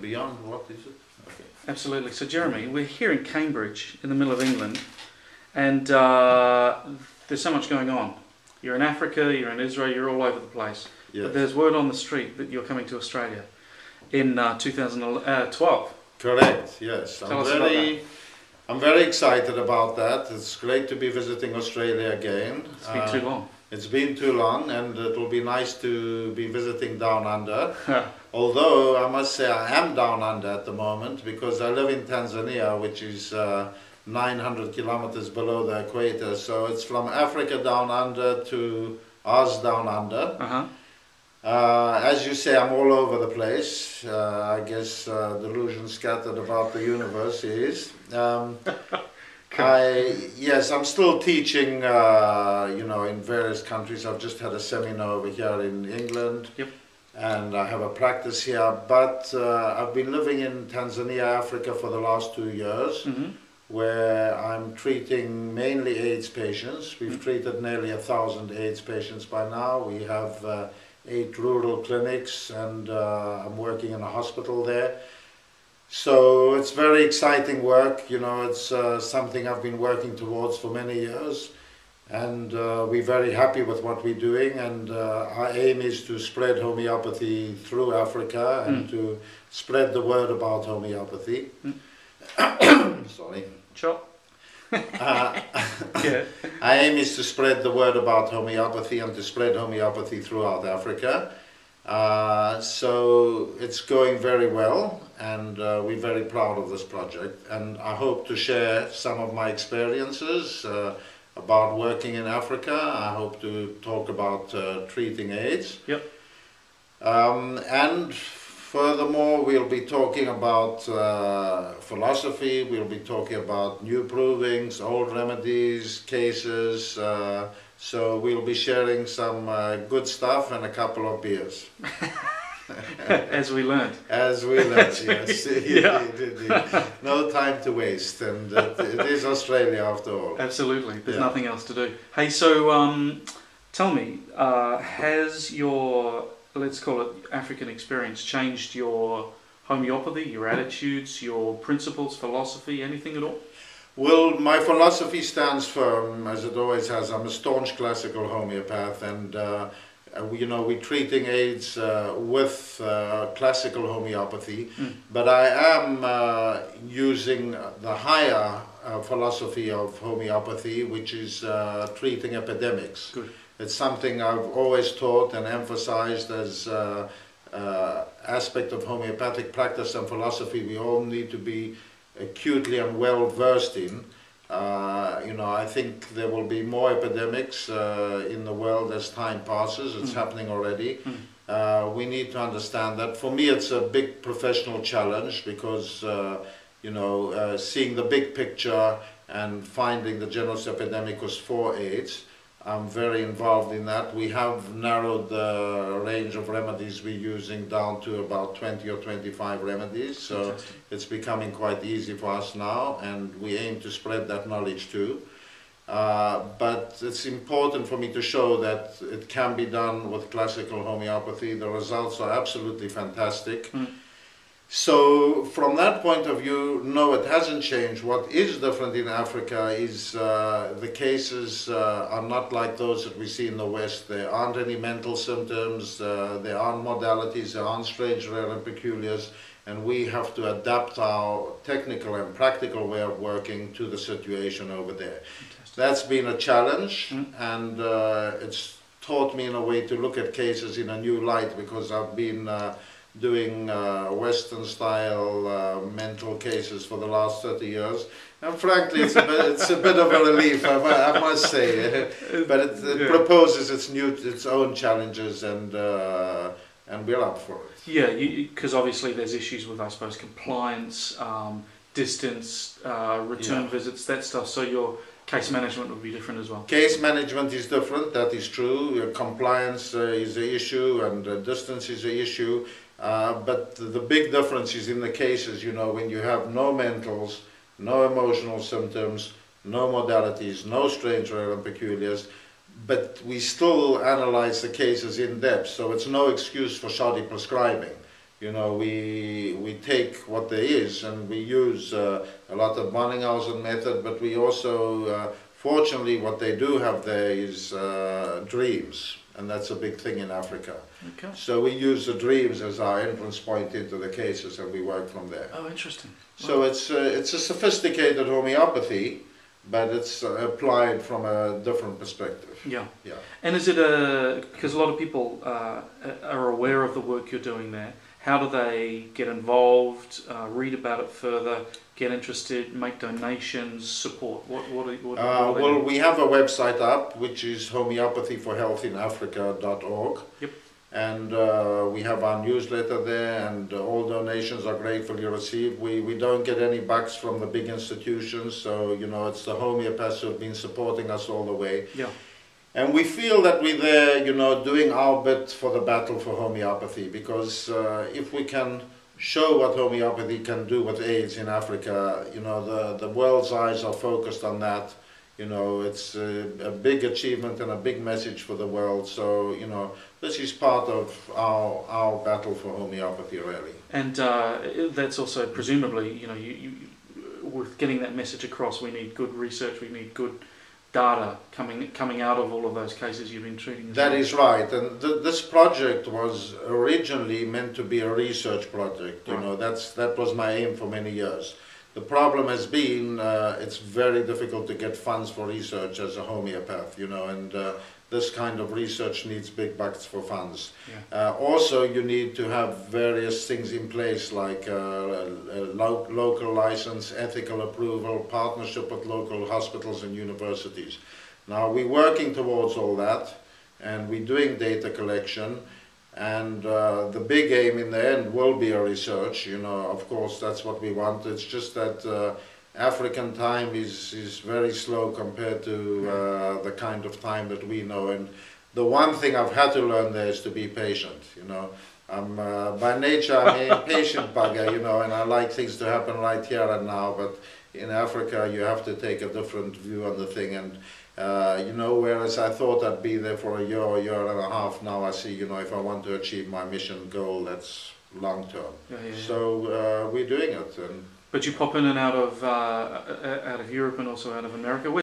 Beyond, what is it? Okay. Absolutely. So Jeremy, we're here in Cambridge, in the middle of England, and there's so much going on. You're in Africa, you're in Israel, you're all over the place. Yes. But there's word on the street that you're coming to Australia in 2012. Correct, yes. Tell us about that. I'm very excited about that. It's great to be visiting Australia again. It's been too long. It's been too long, and it will be nice to be visiting down under. Although I must say I am down under at the moment because I live in Tanzania, which is 900 kilometers below the equator. So it's from Africa down under to Oz down under. As you say, I'm all over the place. I guess delusion scattered about the universe is. Yes, I'm still teaching, in various countries. I've just had a seminar over here in England. Yep. And I have a practice here. But I've been living in Tanzania, Africa for the last 2 years, where I'm treating mainly AIDS patients. We've treated nearly 1,000 AIDS patients by now. We have 8 rural clinics, and I'm working in a hospital there. So it's very exciting work, it's something I've been working towards for many years, and we're very happy with what we're doing, and our aim is to spread homeopathy through Africa and to spread the word about homeopathy. Sorry. Sure. Yeah. Our aim is to spread the word about homeopathy and to spread homeopathy throughout Africa. So it's going very well, and we're very proud of this project, and I hope to share some of my experiences about working in Africa. I hope to talk about treating AIDS. Yep. And furthermore, we'll be talking about philosophy, we'll be talking about new provings, old remedies, cases. So we'll be sharing some good stuff and a couple of beers. As we learned. As we learned, yes. Yeah. No time to waste, and it is Australia after all. Absolutely, there's nothing else to do. Hey, so tell me, has your, let's call it African experience, changed your homeopathy, your attitudes, your principles, philosophy, anything at all? Well, my philosophy stands firm, as it always has. I'm a staunch classical homeopath, and we're treating AIDS with classical homeopathy, but I am using the higher philosophy of homeopathy, which is treating epidemics. Good. It's something I've always taught and emphasized as aspect of homeopathic practice and philosophy. We all need to be acutely and well versed in. I think there will be more epidemics in the world as time passes. It's happening already. We need to understand that. For me, it's a big professional challenge because seeing the big picture and finding the genus epidemicus for AIDS, I'm very involved in that. We have narrowed the range of remedies we're using down to about 20 or 25 remedies, so it's becoming quite easy for us now, and we aim to spread that knowledge too. But it's important for me to show that it can be done with classical homeopathy. The results are absolutely fantastic. So from that point of view, no, it hasn't changed. What is different in Africa is the cases are not like those that we see in the West. There aren't any mental symptoms, there aren't modalities, there aren't strange, rare and peculiars, and we have to adapt our technical and practical way of working to the situation over there. Fantastic. That's been a challenge, and it's taught me in a way to look at cases in a new light, because I've been doing Western style mental cases for the last 30 years, and frankly it's a bit of a relief, I must say, but it proposes its own challenges, and we're up for it. Yeah, because obviously there's issues with, I suppose, compliance, distance, return visits, that stuff, so your case management would be different as well. Case management is different, that is true. Compliance is an issue, and distance is an issue. But the big difference is in the cases, when you have no mentals, no emotional symptoms, no modalities, no strange, rare and peculiars, but we still analyze the cases in depth, so it's no excuse for shoddy prescribing. You know, we take what there is and we use a lot of Banninghausen method, but we also, fortunately, what they do have there is dreams, and that's a big thing in Africa. Okay. So we use the dreams as our entrance point into the cases, and we work from there. Oh, interesting. So Wow. it's a sophisticated homeopathy, but it's applied from a different perspective. Yeah. Yeah. And is it because a lot of people are aware of the work you're doing there, how do they get involved, read about it further, get interested, make donations, support? What do Well, we have a website up, which is homeopathyforhealthinafrica.org. Yep. And we have our newsletter there, and all donations are gratefully received. We don't get any bucks from the big institutions, so you know it's the homeopaths who have been supporting us all the way. Yeah. And we feel that we're there, you know, doing our bit for the battle for homeopathy, because if we can show what homeopathy can do with AIDS in Africa, you know, the world's eyes are focused on that. You know, it's a big achievement and a big message for the world. So, you know, this is part of our battle for homeopathy, really. And that's also presumably, you know, with getting that message across, we need good research, we need good data coming out of all of those cases you've been treating. That is right, and this project was originally meant to be a research project. You know, that was my aim for many years. The problem has been it's very difficult to get funds for research as a homeopath. You know, and this kind of research needs big bucks for funds. Yeah. Also, you need to have various things in place like local license, ethical approval, partnership with local hospitals and universities. Now, we're working towards all that, and we're doing data collection, and the big aim in the end will be a research. You know, of course, that's what we want. It's just that African time is very slow compared to the kind of time that we know, and the one thing I've had to learn there is to be patient. You know, I'm by nature I'm a patient bugger, you know, and I like things to happen right here and now, but in Africa you have to take a different view on the thing, and you know, whereas I thought I'd be there for a year and a half, now I see, you know, if I want to achieve my mission goal, that's long term. Yeah. So we're doing it. And but you pop in and out of Europe and also out of America.